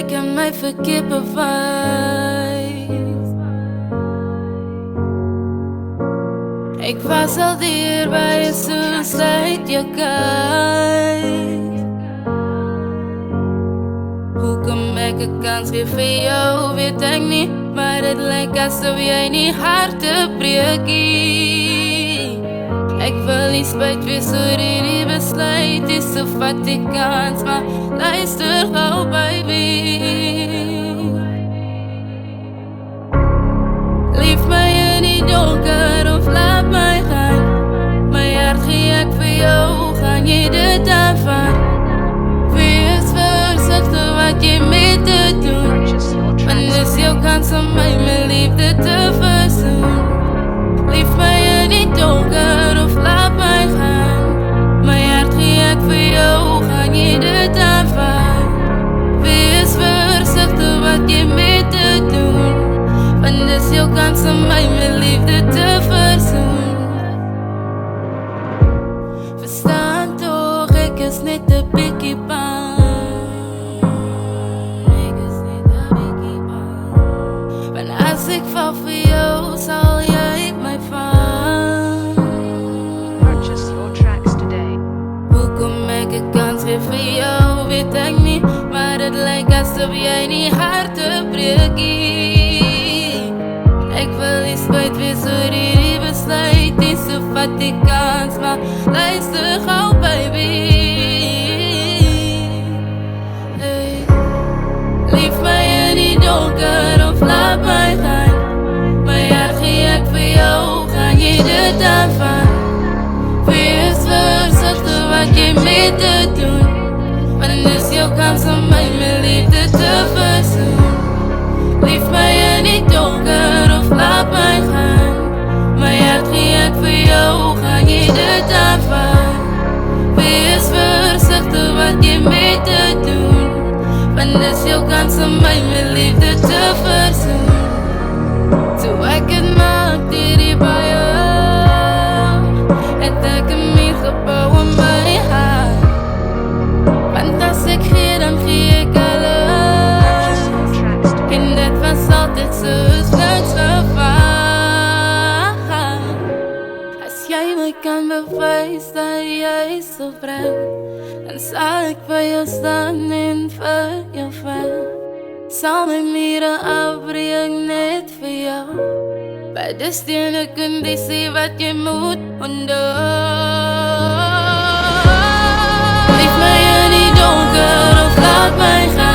Ek en my verkeerd bewys. Ek was al dier by soos uit jou kyk. Hoekom ek 'n kans gee vir jou, weet ek nie, maar dit lyk asof jy nie harte breekie. Ek wil nie spyt wees oor hierdie besluit, is so vat die kans, maar luister gou baby. Leef my in die donker of laat my gaan. My hart gee ek vir jou, gaan jy dit aanvaar? Wees versigtig wat jy met dit doen, want dis jou kans om my liefde te versoen. Leef my in die donker of laat my gaan. My hart gee ek vir jou, gaan jy dit aanvaar? Wees versigtig wat jy met dit doen, want dis jou kans om my liefde te versoen. Verstaan toch, ek is net 'n bietjie bang. Ek is net 'n bietjie bang. Want as ek val vir jou, sal jy my vang. Purchase your tracks today. Hoekom ek 'n kans gee vir jou, weet ek nie, maar dit lyk asof jy nie harte breekie. Ek wil nie spyt wees oor hierdie besluit, nie so vat die kans, maar luister gou baby. Hey. Leef my in die donker of laat my gaan. My hart gee ek vir jou, gaan jy dit aanvaar? Wees versigtig wat jy met dit doen, want dis jou kans om my liefde te versoen. Leef my in die donker of laat my gaan. My hart gee ek vir jou, gaan jy dit aanvaar? Wees versigtig wat jy met dit doen, want dis jou kans om my liefde te versoen. Toe ek het maak deur die baie, het ek 'n muur gebou in my hart. Want as ek gee, dan gee ek alles. En dit was altyd soos niks gevaar. As jy my kan bewys dat jy so bring, dan sal ek by jou staan en vir jou val. Sal my mure afbreek net vir jou, maar dis die 'n kondisie wat jy moet onderhou. Leef my in die donker of laat my gaan.